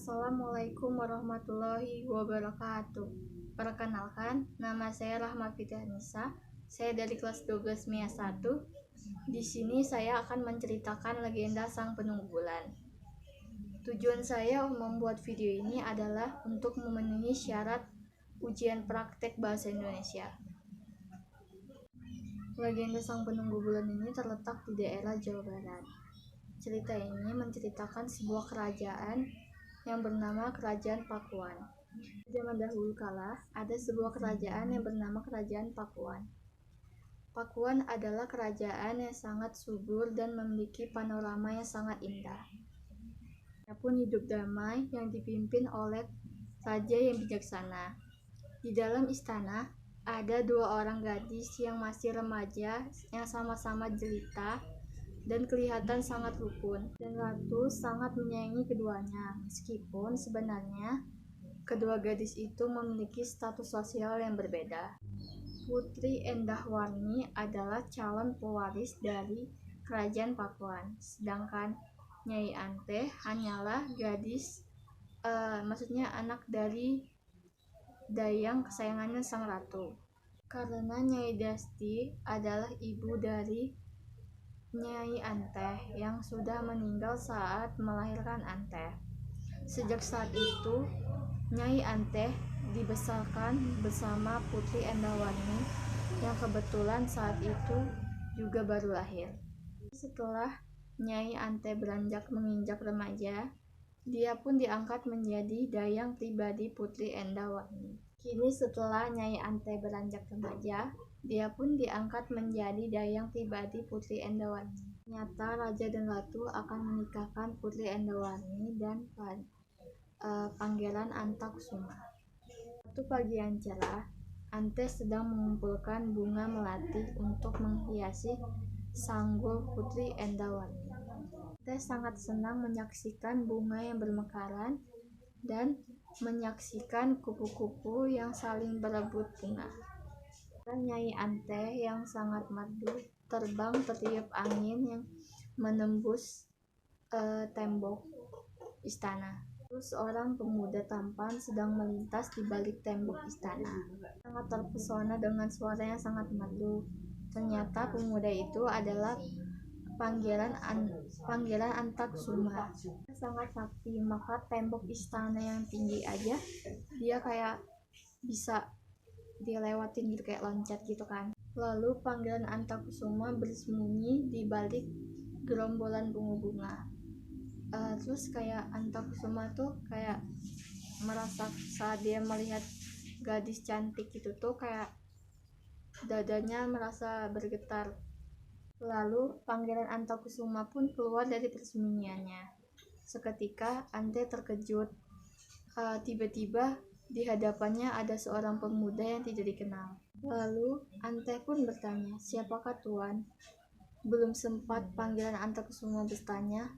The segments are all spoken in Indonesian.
Assalamualaikum warahmatullahi wabarakatuh. Perkenalkan, nama saya Rahma Fitrianisa. Saya dari kelas 12 MIA 1. Di sini saya akan menceritakan legenda Sang Penunggu Bulan. Tujuan saya membuat video ini adalah untuk memenuhi syarat ujian praktek bahasa Indonesia. Legenda Sang Penunggu Bulan ini terletak di daerah Jawa Barat. Cerita ini menceritakan sebuah kerajaan yang bernama Kerajaan Pakuan. Zaman dahulu kala, ada sebuah kerajaan yang bernama Kerajaan Pakuan. Pakuan adalah kerajaan yang sangat subur dan memiliki panorama yang sangat indah. Ia pun hidup damai yang dipimpin oleh raja yang bijaksana. Di dalam istana, ada dua orang gadis yang masih remaja yang sama-sama jelita dan kelihatan sangat rukun, dan ratu sangat menyayangi keduanya, meskipun sebenarnya kedua gadis itu memiliki status sosial yang berbeda. Putri Endahwarni adalah calon pewaris dari Kerajaan Pakuan, sedangkan Nyai Anteh hanyalah gadis, maksudnya anak dari dayang kesayangannya sang ratu. Karena Nyai Dasti adalah ibu dari Nyai Anteh yang sudah meninggal saat melahirkan Anteh. Sejak saat itu, Nyai Anteh dibesarkan bersama Putri Endahwarni yang kebetulan saat itu juga baru lahir. Setelah Nyai Anteh beranjak menginjak remaja, dia pun diangkat menjadi dayang pribadi Putri Endahwarni. Kini setelah Nyai Anteh beranjak remaja, dia pun diangkat menjadi dayang pribadi Putri Endahwarni. Ternyata raja dan ratu akan menikahkan Putri Endahwarni dan Pangeran Antakusuma. Suatu pagi yang cerah, Anteh sedang mengumpulkan bunga melati untuk menghiasi sanggul Putri Endahwarni. Anteh sangat senang menyaksikan bunga yang bermekaran dan menyaksikan kupu-kupu yang saling berebut bunga. Nyai Anteh yang sangat merdu terbang tertiup angin yang menembus tembok istana. Terus seorang pemuda tampan sedang melintas di balik tembok istana. Sangat terpesona dengan suara yang sangat merdu. Ternyata pemuda itu adalah Pangeran Antakusuma. Sangat sakti, maka tembok istana yang tinggi aja dia kayak bisa dilewatin gitu, kayak loncat gitu kan. Lalu Pangeran Antakusuma bersembunyi di balik gerombolan bunga-bunga. Terus kayak Antakusuma tuh kayak merasa saat dia melihat gadis cantik itu tuh kayak dadanya merasa bergetar. Lalu Pangeran Antakusuma pun keluar dari persembunyiannya. Seketika Anteh terkejut. Tiba-tiba di hadapannya ada seorang pemuda yang tidak dikenal. Lalu Anteh pun bertanya, "Siapakah tuan?" Belum sempat Pangeran Antakusuma bertanya,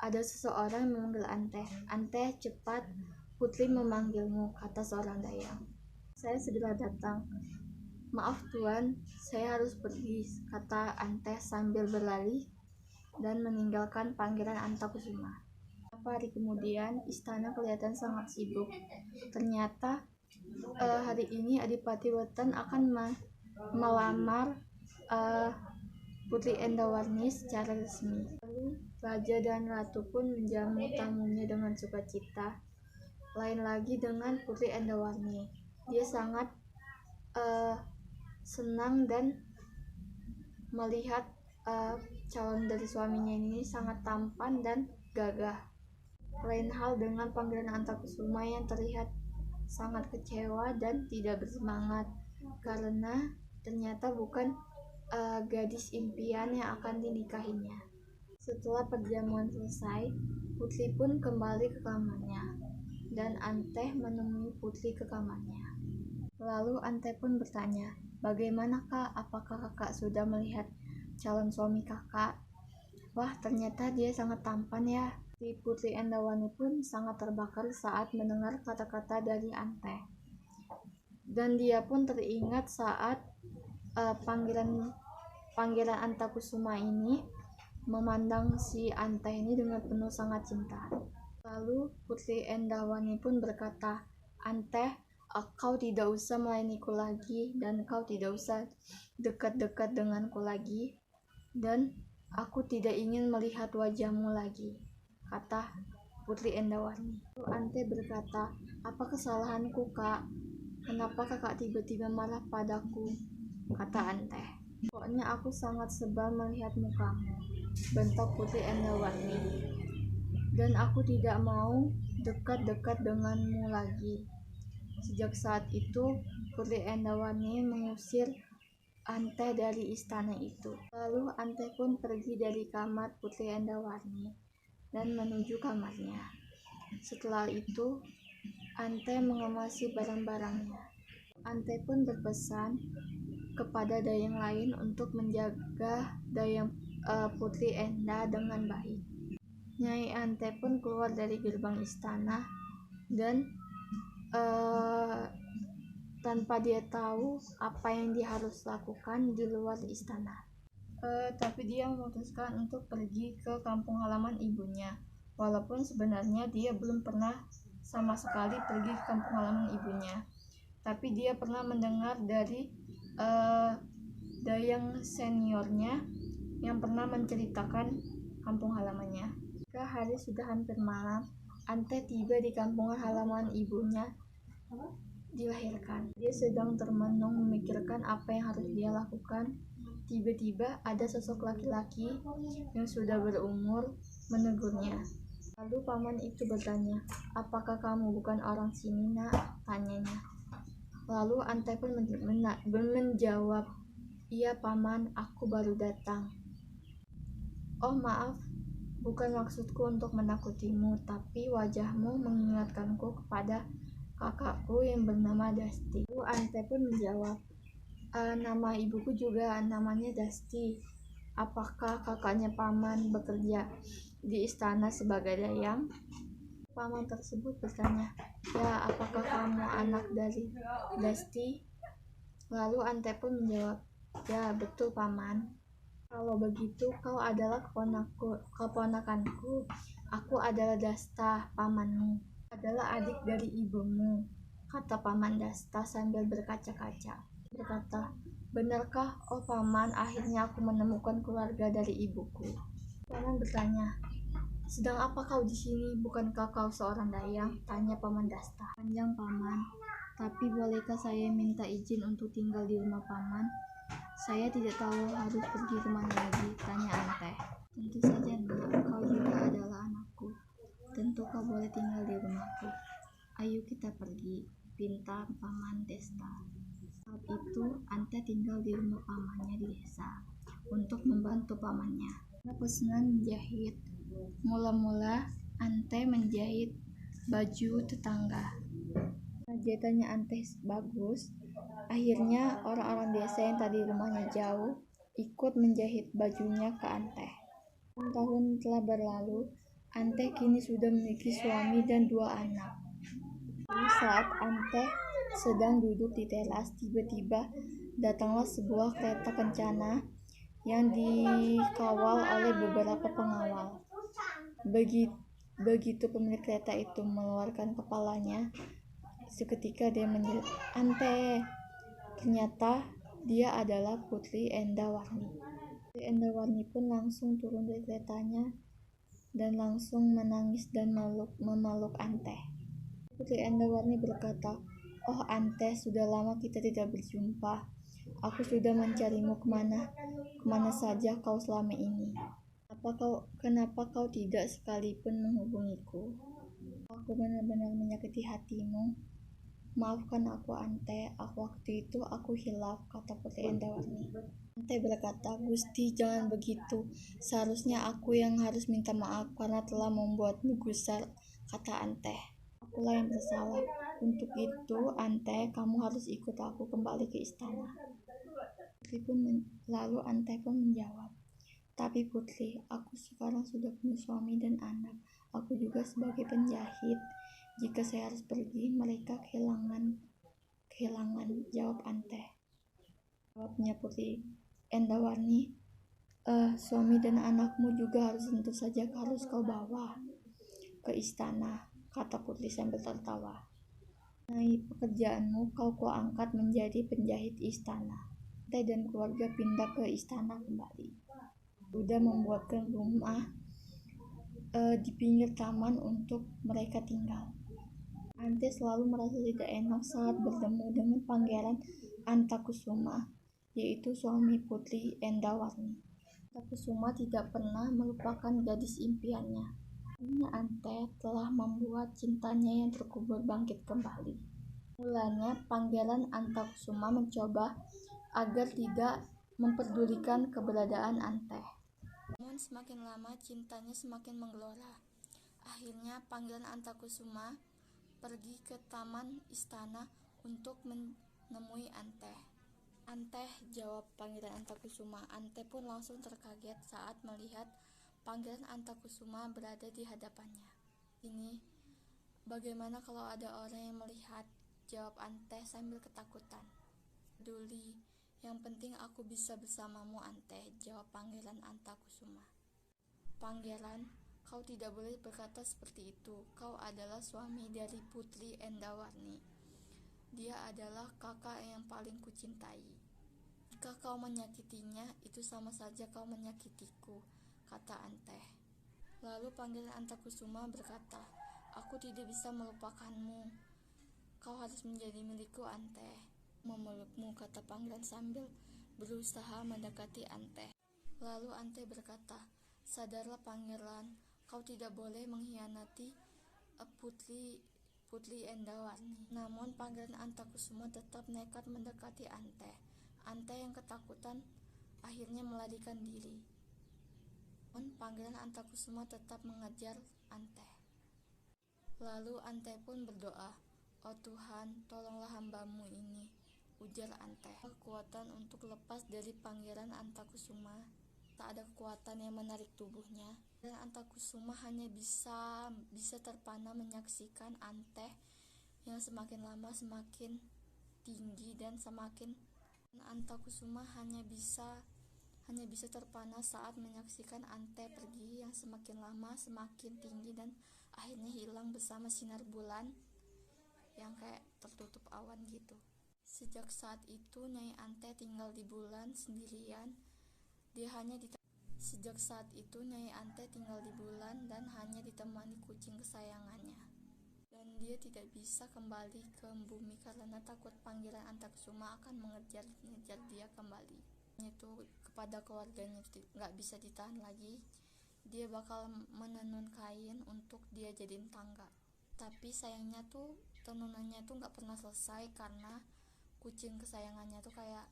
ada seseorang yang memanggil Anteh. "Anteh, cepat, putri memanggilmu," kata seorang dayang. "Saya segera datang." "Maaf tuan, saya harus pergi," kata Anteh sambil berlari dan meninggalkan Pangeran Antakusuma. Beberapa hari kemudian, istana kelihatan sangat sibuk. Ternyata hari ini Adipati Wetan akan melamar Putri Endahwarni secara resmi. Lalu raja dan ratu pun menjamu tamunya dengan sukacita. Lain lagi dengan Putri Endahwarni. Dia sangat senang dan melihat calon dari suaminya ini sangat tampan dan gagah. Lain hal dengan Pangeran Antakusuma yang terlihat sangat kecewa dan tidak bersemangat karena ternyata bukan gadis impian yang akan dinikahinya. Setelah perjamuan selesai, Putri pun kembali ke kamarnya dan Anteh menemui Putri ke kamarnya. Lalu Anteh pun bertanya, "Bagaimana kak? Apakah kakak sudah melihat calon suami kakak?" "Wah, ternyata dia sangat tampan ya." Putri Endahwarni pun sangat terbakar saat mendengar kata-kata dari Anteh. Dan dia pun teringat saat Pangeran Antakusuma ini memandang si Anteh ini dengan penuh sangat cinta. Lalu Putri Endawani pun berkata, "Anteh, kau tidak usah melayaniku lagi dan kau tidak usah dekat-dekat denganku lagi dan aku tidak ingin melihat wajahmu lagi," kata Putri Endawani. Lalu Anteh berkata, "Apa kesalahanku, Kak? Kenapa kakak tiba-tiba marah padaku?" kata Anteh. "Pokoknya aku sangat sebal melihat mukamu," bentak Putri Endawani, "dan aku tidak mau dekat-dekat denganmu lagi." Sejak saat itu, Putri Endawani mengusir Anteh dari istana itu. Lalu Anteh pun pergi dari kamar Putri Endawani dan menuju kamarnya. Setelah itu, Anteh mengemasi barang-barangnya. Anteh pun berpesan kepada dayang lain untuk menjaga dayang Putri Enda dengan baik. Nyai Anteh pun keluar dari gerbang istana dan tanpa dia tahu apa yang dia harus lakukan di luar istana. Tapi dia memutuskan untuk pergi ke kampung halaman ibunya, walaupun sebenarnya dia belum pernah sama sekali pergi ke kampung halaman ibunya. Tapi dia pernah mendengar dari dayang seniornya yang pernah menceritakan kampung halamannya. Ketika hari sudah hampir malam, Anteh tiba di kampung halaman ibunya dilahirkan. Dia sedang termenung memikirkan apa yang harus dia lakukan. Tiba-tiba ada sosok laki-laki yang sudah berumur menegurnya. Lalu paman itu bertanya, "Apakah kamu bukan orang sini, Nak?" tanyanya. Lalu Anteh pun menjawab, "Iya paman, aku baru datang." "Oh maaf, bukan maksudku untuk menakutimu, tapi wajahmu mengingatkanku kepada kakakku yang bernama Dasti." Lalu Anteh pun menjawab, "Nama ibuku juga namanya Dasti. Apakah kakaknya paman bekerja di istana sebagai dayang?" Paman tersebut bertanya, "Ya, apakah kamu anak dari Dasti?" Lalu Anteh pun menjawab, "Ya, betul paman. Kalau begitu kau adalah keponakanku. Aku adalah Dasta, pamanmu. Adalah adik dari ibumu," kata paman Dasta sambil berkaca-kaca. Berkata, "Benarkah, oh paman, akhirnya aku menemukan keluarga dari ibuku." Paman bertanya, "Sedang apa kau di sini? Bukankah kau seorang dayang?" tanya paman Dasta. "Panjang paman, tapi bolehkah saya minta izin untuk tinggal di rumah paman? Saya tidak tahu harus pergi kemana lagi," tanya Anteh. "Tentu saja nak, kau juga adalah anakku. Tentu kau boleh tinggal di rumahku. Ayo kita pergi," pinta paman Desta. Saat itu Anteh tinggal di rumah pamannya di desa untuk membantu pamannya. Pesanan menjahit. Mula-mula Anteh menjahit baju tetangga. Jahitannya Anteh bagus. Akhirnya orang-orang desa yang tadi rumahnya jauh ikut menjahit bajunya ke Anteh. Tahun telah berlalu. Anteh kini sudah memiliki suami dan 2 anak. Saat Anteh sedang duduk di teras, tiba-tiba datanglah sebuah kereta kencana yang dikawal oleh beberapa pengawal. Begitu pemilik kereta itu mengeluarkan kepalanya, seketika dia menjerit, "Anteh!" Ternyata dia adalah Putri Endawani. Putri Endawani pun langsung turun dari keretanya dan langsung menangis dan memeluk Anteh. Putri Endawani berkata, "Oh Anteh, sudah lama kita tidak berjumpa. Aku sudah mencarimu kemana saja kau selama ini. Kenapa kau tidak sekalipun menghubungiku? Aku benar-benar menyakiti hatimu. Maafkan aku Anteh, waktu itu aku hilaf," kata Putri Endawani. Anteh berkata, "Gusti, jangan begitu. Seharusnya aku yang harus minta maaf karena telah membuatmu gusar," kata Anteh. "Akulah yang bersalah. Untuk itu, Anteh, kamu harus ikut aku kembali ke istana." Lalu Anteh pun menjawab, "Tapi Putri, aku sekarang sudah punya suami dan anak. Aku juga sebagai penjahit. Jika saya harus pergi, mereka kehilangan," jawab Anteh. Jawabnya Putri Endawani, "Suami dan anakmu juga tentu saja harus kau bawa. ke istana, kata Putri sambil tertawa. Mengenai pekerjaanmu, kau kuangkat menjadi penjahit istana. Ante dan keluarga pindah ke istana kembali. Udah membuatkan rumah di pinggir taman untuk mereka tinggal. Ante selalu merasa tidak enak saat bertemu dengan Pangeran Antakusuma, yaitu suami Putri Endawarni. Antakusuma tidak pernah melupakan gadis impiannya. Akhirnya Ante telah membuat cintanya yang terkubur bangkit kembali. Mulanya Pangeran Antakusuma mencoba agar tidak memperdulikan keberadaan Ante. Namun semakin lama cintanya semakin menggelora. Akhirnya Pangeran Antakusuma pergi ke taman istana untuk menemui Ante. Ante, jawab Pangeran Antakusuma. Ante pun langsung terkaget saat melihat Pangeran Antakusuma berada di hadapannya. Ini, bagaimana kalau ada orang yang melihat? Jawab Ante sambil ketakutan. Peduli, yang penting aku bisa bersamamu Ante, jawab Pangeran Antakusuma. Pangeran, kau tidak boleh berkata seperti itu. Kau adalah suami dari Putri Endawarni. Dia adalah kakak yang paling kucintai. Jika kau menyakitinya, itu sama saja kau menyakitiku, kata Ante. Lalu Pangeran Antakusuma berkata, aku tidak bisa melupakanmu. Kau harus menjadi milikku Ante. Memelukmu, kata Pangeran sambil berusaha mendekati Ante. Lalu Ante berkata, sadarlah Pangeran, kau tidak boleh mengkhianati Putri Endawarni. Namun Pangeran Antakusuma tetap nekat mendekati Ante. Ante yang ketakutan akhirnya melarikan diri. Namun Pangeran Antakusuma tetap mengejar Ante. Lalu Ante pun berdoa, oh Tuhan, tolonglah hambamu ini, ujar Ante. Kekuatan untuk lepas dari Pangeran Antakusuma. Tak ada kekuatan yang menarik tubuhnya. Dan Antakusuma hanya bisa terpana menyaksikan Ante yang semakin lama semakin tinggi dan semakin Antakusuma hanya bisa terpana saat menyaksikan Ante pergi yang semakin lama semakin tinggi dan akhirnya hilang bersama sinar bulan yang kayak tertutup awan gitu. Sejak saat itu Nyai Ante tinggal di bulan sendirian. Sejak saat itu Nyai Ante tinggal di bulan dan hanya ditemani kucing kesayangannya. Dan dia tidak bisa kembali ke bumi karena takut Pangeran Antakusuma akan mengejar dia kembali. Itu kepada keluarganya nggak bisa ditahan lagi. Dia bakal menenun kain untuk dia jadiin tangga. Tapi sayangnya tuh tenunannya tuh nggak pernah selesai karena kucing kesayangannya tuh kayak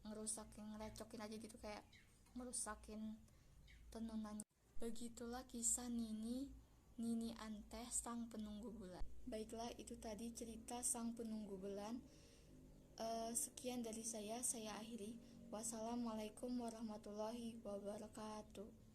ngerecokin aja gitu, kayak merusakin tenunannya. Begitulah kisah Nini Ante sang penunggu bulan. Baiklah, itu tadi cerita sang penunggu bulan. Sekian dari saya akhiri. Wassalamualaikum warahmatullahi wabarakatuh.